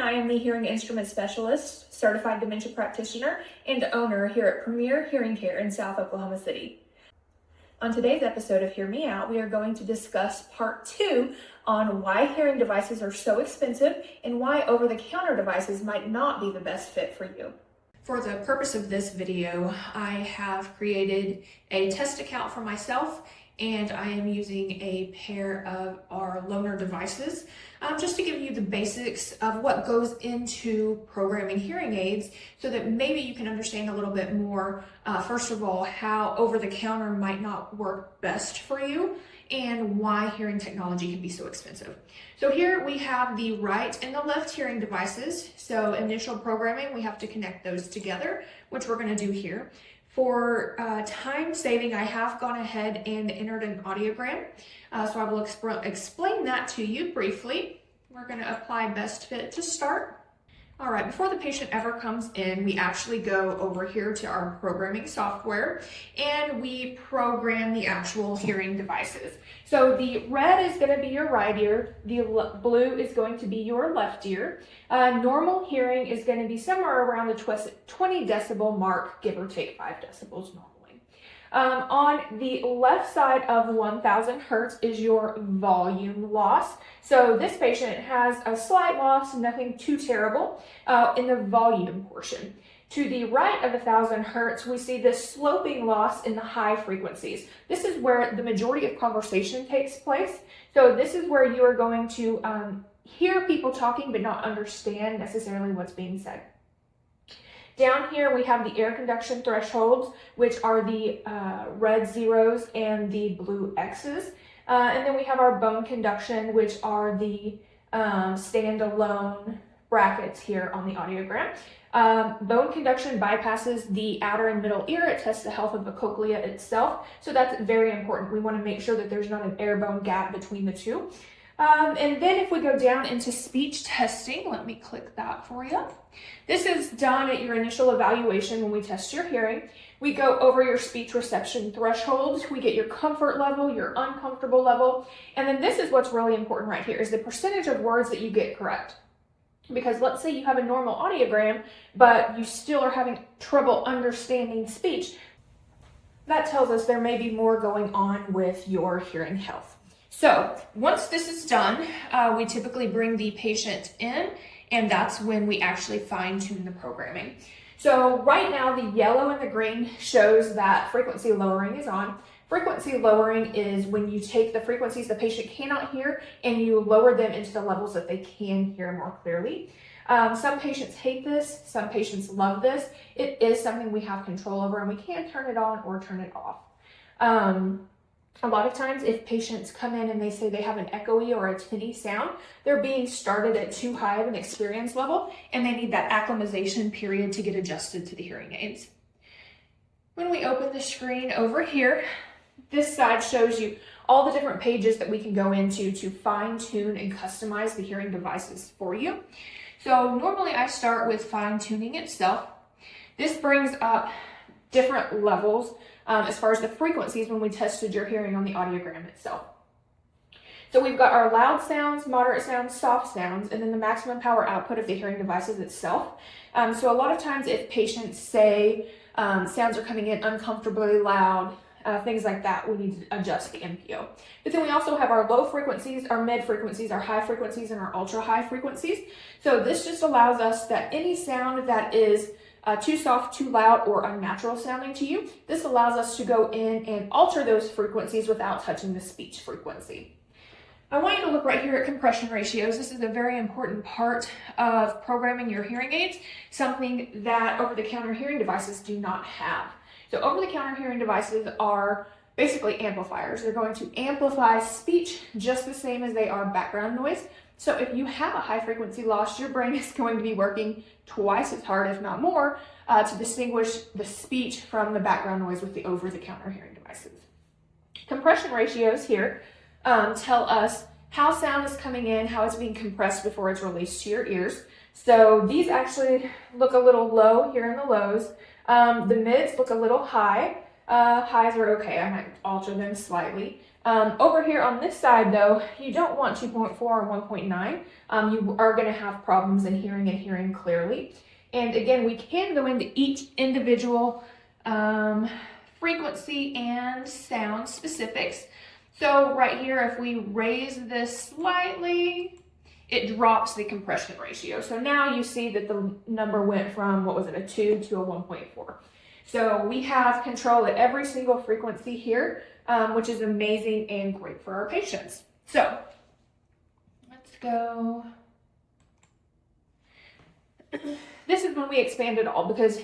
I am the hearing instrument specialist, certified dementia practitioner, and owner here at Premier Hearing Care in South Oklahoma City. On today's episode of Hear Me Out, we are going to discuss part 2 on why hearing devices are so expensive and why over-the-counter devices might not be the best fit for you. For the purpose of this video, I have created a test account for myself, and I am using a pair of our loaner devices just to give you the basics of what goes into programming hearing aids so that maybe you can understand a little bit more, first of all, how over-the-counter might not work best for you and why hearing technology can be so expensive. So here we have the right and the left hearing devices. So initial programming, we have to connect those together, which we're going to do here. For time saving, I have gone ahead and entered an audiogram, so I will explain that to you briefly. We're going to apply best fit to start. All right, before the patient ever comes in, we actually go over here to our programming software and we program the actual hearing devices. So the red is going to be your right ear, the blue is going to be your left ear. Normal hearing is going to be somewhere around the 20 decibel mark, give or take 5 decibels normally. On the left side of 1000 hertz is your volume loss. So this patient has a slight loss, nothing too terrible, in the volume portion. To the right of 1000 hertz, we see this sloping loss in the high frequencies. This is where the majority of conversation takes place. So this is where you are going to hear people talking but not understand necessarily what's being said. Down here we have the air conduction thresholds, which are the red zeros and the blue X's. And then we have our bone conduction, which are the standalone brackets here on the audiogram. Bone conduction bypasses the outer and middle ear. It tests the health of the cochlea itself. So that's very important. We want to make sure that there's not an air bone gap between the two. And then if we go down into speech testing, let me click that for you. This is done at your initial evaluation when we test your hearing. We go over your speech reception thresholds. We get your comfort level, your uncomfortable level. And then this is what's really important right here is the percentage of words that you get correct. Because let's say you have a normal audiogram, but you still are having trouble understanding speech. That tells us there may be more going on with your hearing health. So once this is done, we typically bring the patient in, and that's when we actually fine-tune the programming. So right now, the yellow and the green shows that frequency lowering is on. Frequency lowering is when you take the frequencies the patient cannot hear and you lower them into the levels that they can hear more clearly. Some patients hate this, some patients love this. It is something we have control over and we can turn it on or turn it off. A lot of times if patients come in and they say they have an echoey or a tinny sound, they're being started at too high of an experience level and they need that acclimatization period to get adjusted to the hearing aids. When we open the screen over here, this side shows you all the different pages that we can go into to fine tune and customize the hearing devices for you. So normally I start with fine tuning itself. This brings up different levels as far as the frequencies when we tested your hearing on the audiogram itself. So we've got our loud sounds, moderate sounds, soft sounds, and then the maximum power output of the hearing devices itself. So a lot of times if patients say sounds are coming in uncomfortably loud, things like that, we need to adjust the MPO. But then we also have our low frequencies, our mid frequencies, our high frequencies, and our ultra high frequencies. So this just allows us that any sound that is too soft, too loud, or unnatural sounding to you, this allows us to go in and alter those frequencies without touching the speech frequency. I want you to look right here at compression ratios. This is a very important part of programming your hearing aids, something that over-the-counter hearing devices do not have. So over-the-counter hearing devices are basically amplifiers. They're going to amplify speech just the same as they are background noise. So if you have a high frequency loss, your brain is going to be working twice as hard, if not more, to distinguish the speech from the background noise with the over-the-counter hearing devices. Compression ratios here tell us how sound is coming in, how it's being compressed before it's released to your ears. So these actually look a little low here in the lows. The mids look a little high. Highs are okay. I might alter them slightly. Over here on this side though, you don't want 2.4 or 1.9. You are going to have problems in hearing and hearing clearly. And again, we can go into each individual frequency and sound specifics. So right here, if we raise this slightly, it drops the compression ratio. So now you see that the number went from, what was it, a 2 to a 1.4. So we have control at every single frequency here, which is amazing and great for our patients. So let's go. This is when we expand it all, because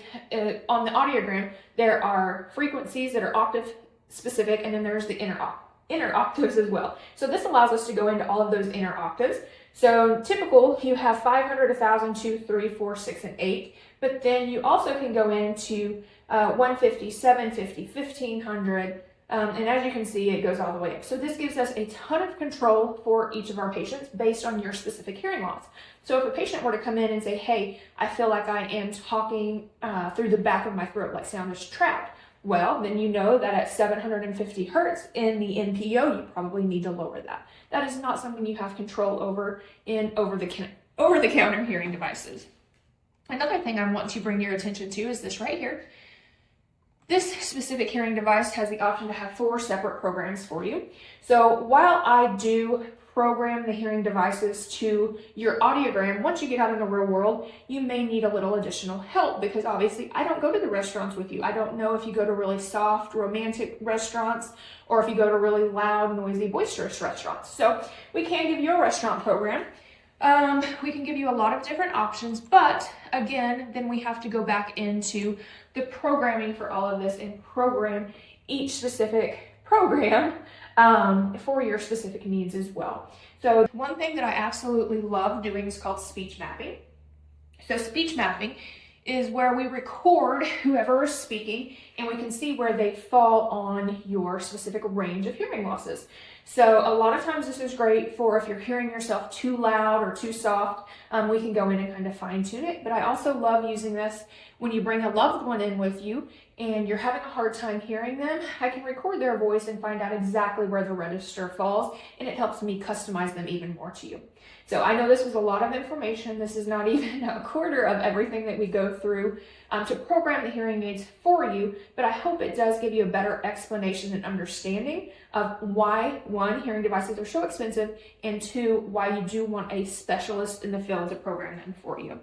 on the audiogram, there are frequencies that are octave specific, and then there's the inner octaves as well. So this allows us to go into all of those inner octaves. So typical, you have 500, 1,000, 2, 3, 4, 6, and 8. But then you also can go into 150, 750, 1,500, and as you can see, it goes all the way up. So this gives us a ton of control for each of our patients based on your specific hearing loss. So if a patient were to come in and say, hey, I feel like I am talking through the back of my throat, like sound is trapped, well, then you know that at 750 hertz in the NPO, you probably need to lower that. That is not something you have control over in over-the-counter hearing devices. Another thing I want to bring your attention to is this right here. This specific hearing device has the option to have 4 separate programs for you. So while I do program the hearing devices to your audiogram, once you get out in the real world, you may need a little additional help, because obviously I don't go to the restaurants with you. I don't know if you go to really soft, romantic restaurants or if you go to really loud, noisy, boisterous restaurants. So we can give you a restaurant program. We can give you a lot of different options, but again, then we have to go back into the programming for all of this and program each specific program for your specific needs as well. So one thing that I absolutely love doing is called speech mapping. So speech mapping is where we record whoever is speaking and we can see where they fall on your specific range of hearing losses. So a lot of times this is great for if you're hearing yourself too loud or too soft, we can go in and kind of fine tune it. But I also love using this when you bring a loved one in with you and you're having a hard time hearing them. I can record their voice and find out exactly where the register falls, and it helps me customize them even more to you. So I know this was a lot of information. This is not even a quarter of everything that we go through to program the hearing aids for you, but I hope it does give you a better explanation and understanding of why, 1, hearing devices are so expensive, and 2, why you do want a specialist in the field to program them for you.